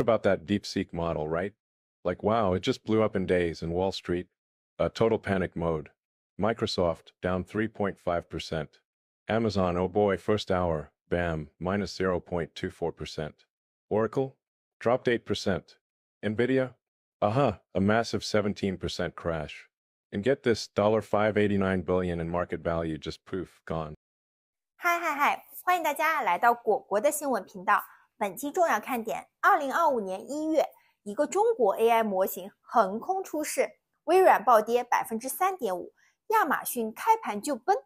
About that DeepSeek model, right? Like, wow, it just blew up in days in Wall Street. Total panic mode. Microsoft down 3.5%. Amazon, oh boy, first hour, bam, minus 0.24%. Oracle dropped 8%. Nvidia, a massive 17% crash. And get this, $589 billion in market value just poof, gone. 嗨嗨嗨！欢迎大家来到果果的新闻频道。本期重要看点：2025年1月，一个中国 AI 模型横空出世，微软暴跌3.5%，亚马逊开盘就崩，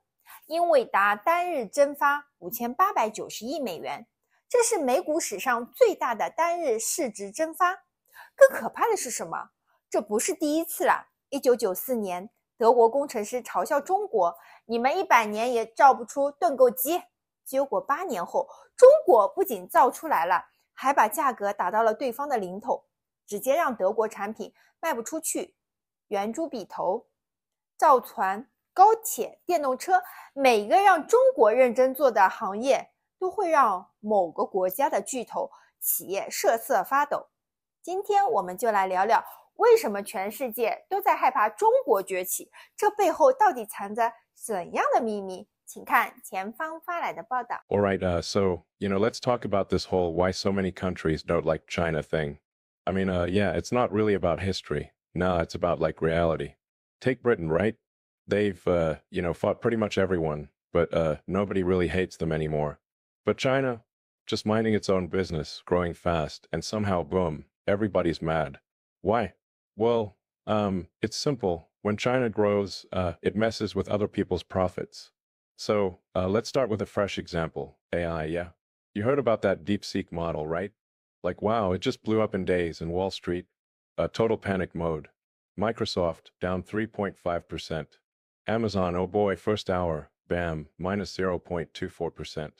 英伟达单日蒸发5890亿美元，这是美股史上最大的单日市值蒸发。更可怕的是什么？这不是第一次了。1994年，德国工程师嘲笑中国，你们100年也造不出盾构机。结果8年后，中国不仅造出来了，还把价格打到了对方的零头，直接让德国产品卖不出去。圆珠笔头、造船、高铁、电动车，每一个让中国认真做的行业，都会让某个国家的巨头企业瑟瑟发抖。今天我们就来聊聊，为什么全世界都在害怕中国崛起？这背后到底藏着怎样的秘密？请看前方发来的报道。All right, so, let's talk about this whole why so many countries don't like China thing. I mean, yeah, it's not really about history. No, it's about, reality. Take Britain, right? They've, fought pretty much everyone, but nobody really hates them anymore. But China, just minding its own business, growing fast, and somehow, boom, everybody's mad. Why? Well, it's simple. When China grows, it messes with other people's profits. So let's start with a fresh example. AI, yeah. You heard about that DeepSeek model, right? Like, wow, it just blew up in days in Wall Street. Total panic mode. Microsoft down 3.5%. Amazon, oh boy, first hour, bam, minus 0.24%.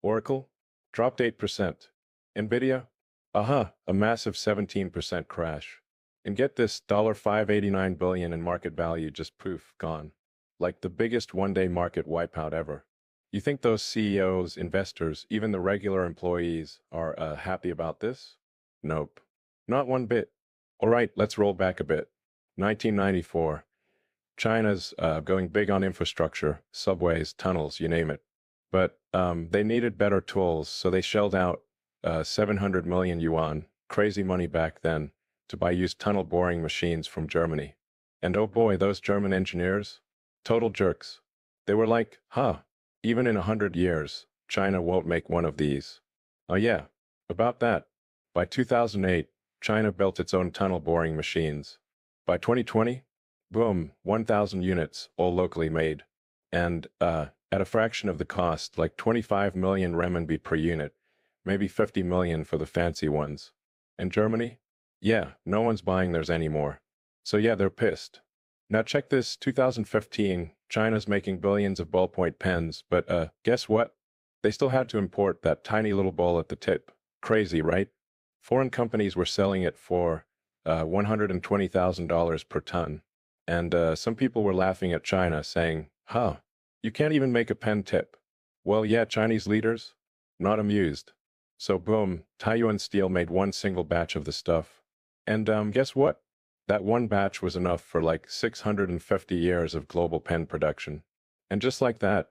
Oracle dropped 8%. Nvidia, a massive 17% crash. And get this, $589 billion in market value just poof, gone. Like the biggest one-day market wipeout ever. You think those CEOs, investors, even the regular employees are happy about this? Nope. Not one bit. All right, let's roll back a bit. 1994. China's going big on infrastructure, subways, tunnels, you name it. But they needed better tools, so they shelled out 700 million yuan, crazy money back then, to buy used tunnel boring machines from Germany. And oh boy, those German engineers, total jerks. They were like, even in 100 years, China won't make one of these. Oh yeah, about that. By 2008, China built its own tunnel boring machines. By 2020, boom, 1,000 units, all locally made. And at a fraction of the cost, like 25 million renminbi per unit, maybe 50 million for the fancy ones. And Germany? Yeah, no one's buying theirs anymore. So yeah, they're pissed. Now check this, 2015, China's making billions of ballpoint pens, but guess what? They still had to import that tiny little ball at the tip. Crazy, right? Foreign companies were selling it for $120,000 per ton. And some people were laughing at China, saying, you can't even make a pen tip. Well, yeah, Chinese leaders, not amused. So boom, Taiyuan Steel made one single batch of the stuff. And guess what? That one batch was enough for like 650 years of global pen production. And just like that,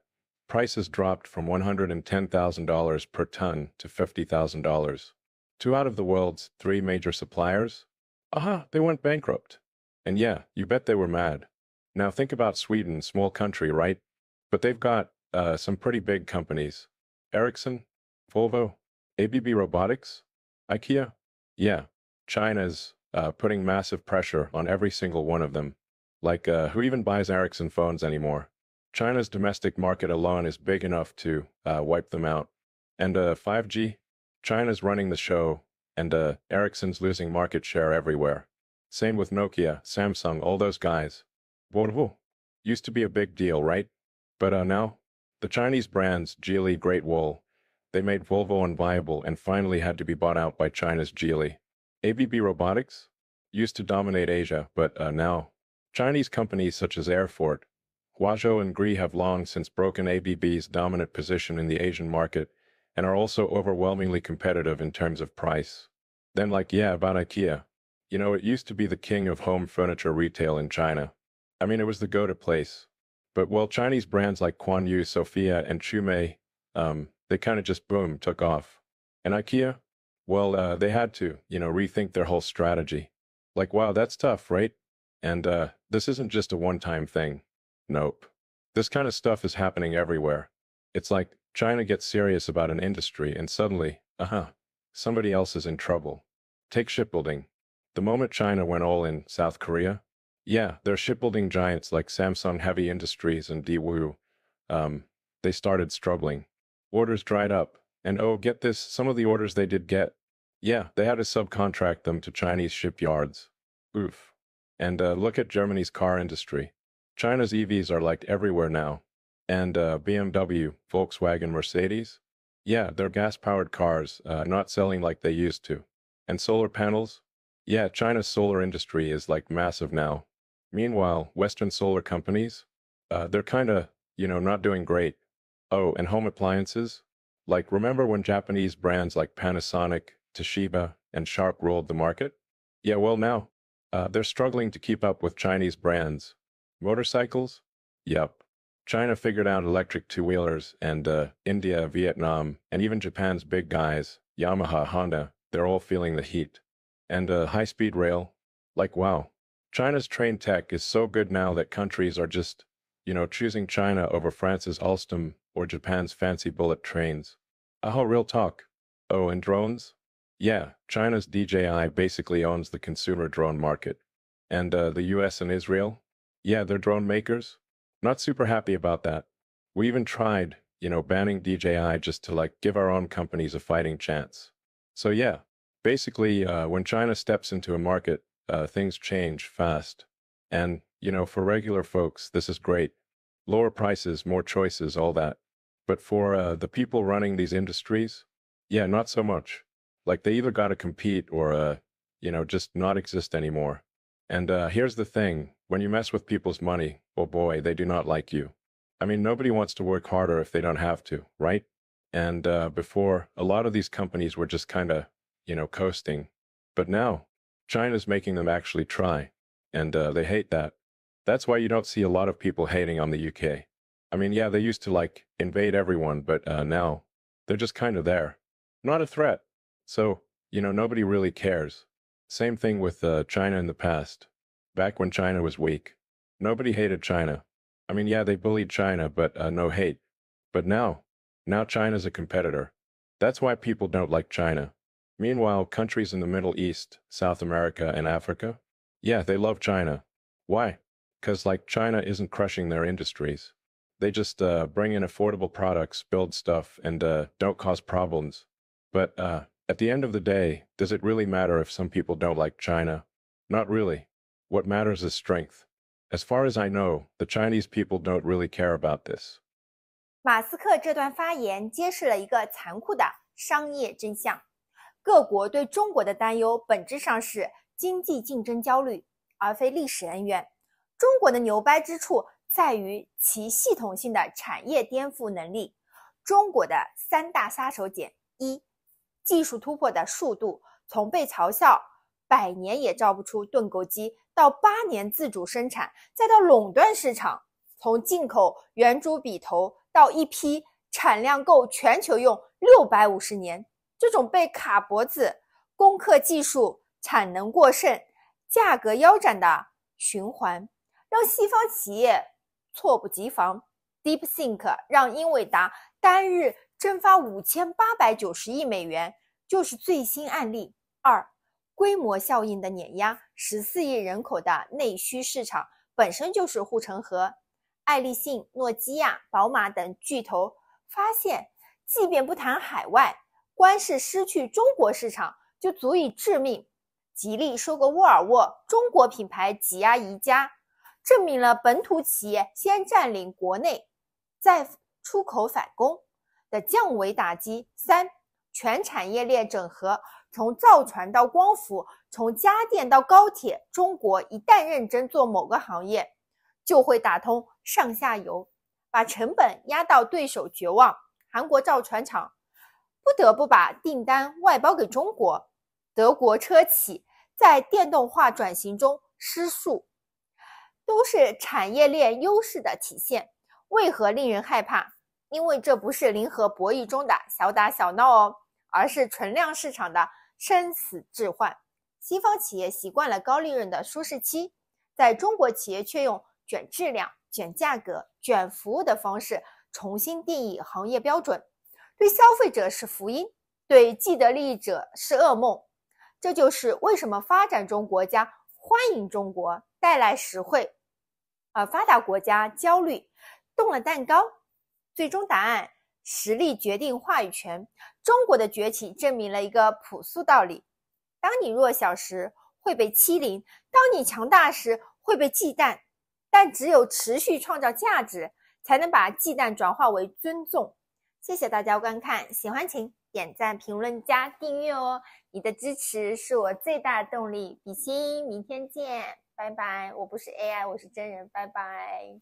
prices dropped from $110,000 per ton to $50,000. 2 out of the world's 3 major suppliers? They went bankrupt. And yeah, you bet they were mad. Now think about Sweden, small country, right? But they've got some pretty big companies. Ericsson, Volvo, ABB Robotics, IKEA. Yeah, China's putting massive pressure on every single one of them. Like, who even buys Ericsson phones anymore? China's domestic market alone is big enough to wipe them out. And 5G? China's running the show, and Ericsson's losing market share everywhere. Same with Nokia, Samsung, all those guys. Volvo used to be a big deal, right? But now, the Chinese brands, Geely, Great Wall, they made Volvo unviable and finally had to be bought out by China's Geely. ABB Robotics used to dominate Asia, but now, Chinese companies such as Airfort, Huazhou and Gree have long since broken ABB's dominant position in the Asian market and are also overwhelmingly competitive in terms of price. Then like, yeah, about IKEA. You know, it used to be the king of home furniture retail in China. I mean, it was the go-to place. But well, Chinese brands like Quan Yu, Sophia, and Chumei, they kind of just boom, took off. And IKEA? Well, they had to, rethink their whole strategy. Like, wow, that's tough, right? And this isn't just a one-time thing. Nope. This kind of stuff is happening everywhere. It's like China gets serious about an industry and suddenly, somebody else is in trouble. Take shipbuilding. The moment China went all in South Korea, yeah, their shipbuilding giants like Samsung Heavy Industries and Daewoo, they started struggling. Orders dried up. And oh, get this, some of the orders they did get, yeah, they had to subcontract them to Chinese shipyards. Oof. And look at Germany's car industry. China's EVs are like everywhere now. And BMW, Volkswagen, Mercedes, yeah, they're gas-powered cars, not selling like they used to. And solar panels? Yeah, China's solar industry is like massive now. Meanwhile, Western solar companies, they're kind of, not doing great. Oh, and home appliances? Like, remember when Japanese brands like Panasonic, Toshiba, and Sharp ruled the market? Yeah, well now, they're struggling to keep up with Chinese brands. Motorcycles? Yup. China figured out electric two-wheelers, and India, Vietnam, and even Japan's big guys, Yamaha, Honda, they're all feeling the heat. And high-speed rail? Like, wow. China's train tech is so good now that countries are just, choosing China over France's Alstom or Japan's fancy bullet trains. Oh, real talk. Oh, and drones? Yeah, China's DJI basically owns the consumer drone market. And the US and Israel? Yeah, they're drone makers. Not super happy about that. We even tried, banning DJI just to like give our own companies a fighting chance. So yeah, basically when China steps into a market, things change fast. And, for regular folks, this is great. Lower prices, more choices, all that. But for the people running these industries, yeah, not so much. Like they either got to compete or, just not exist anymore. And here's the thing, when you mess with people's money, oh boy, they do not like you. I mean, nobody wants to work harder if they don't have to, right? And before, a lot of these companies were just kind of, coasting. But now, China's making them actually try. And they hate that. That's why you don't see a lot of people hating on the UK. I mean, yeah, they used to like invade everyone, but now they're just kind of there. Not a threat. So, nobody really cares. Same thing with China in the past. Back when China was weak. Nobody hated China. I mean, yeah, they bullied China, but no hate. But now China's a competitor. That's why people don't like China. Meanwhile, countries in the Middle East, South America, and Africa, yeah, they love China. Why? Because like China isn't crushing their industries. They just bring in affordable products, build stuff, and don't cause problems. But at the end of the day, does it really matter if some people don't like China? Not really. What matters is strength. As far as I know, the Chinese people don't really care about this. 马斯克这段发言揭示了一个残酷的商业真相。各国对中国的担忧本质上是经济竞争焦虑，而非历史恩怨。中国的牛掰之处在于其系统性的产业颠覆能力。中国的三大杀手锏：一、技术突破的速度，从被嘲笑100年也造不出盾构机，到8年自主生产，再到垄断市场，从进口圆珠笔头到一批产量够全球用650年，这种被卡脖子、攻克技术、产能过剩、价格腰斩的循环，让西方企业猝不及防。DeepSeek 让英伟达单日蒸发5890亿美元，就是最新案例。二、规模效应的碾压，14亿人口的内需市场本身就是护城河。爱立信、诺基亚、宝马等巨头发现，即便不谈海外，光是失去中国市场就足以致命。吉利收购沃尔沃，中国品牌挤压宜家，证明了本土企业先占领国内，再出口反攻的降维打击。三、全产业链整合，从造船到光伏，从家电到高铁，中国一旦认真做某个行业，就会打通上下游，把成本压到对手绝望。韩国造船厂不得不把订单外包给中国，德国车企在电动化转型中失速，都是产业链优势的体现。为何令人害怕？因为这不是零和博弈中的小打小闹哦，而是存量市场的生死置换。西方企业习惯了高利润的舒适期，在中国企业却用卷质量、卷价格、卷服务的方式重新定义行业标准，对消费者是福音，对既得利益者是噩梦。这就是为什么发展中国家欢迎中国带来实惠，而发达国家焦虑动了蛋糕。最终答案，实力决定话语权。中国的崛起证明了一个朴素道理：当你弱小时会被欺凌，当你强大时会被忌惮，但只有持续创造价值，才能把忌惮转化为尊重。谢谢大家观看，喜欢请点赞、评论加订阅哦，你的支持是我最大的动力。比心，明天见，拜拜。我不是 AI， 我是真人，拜拜。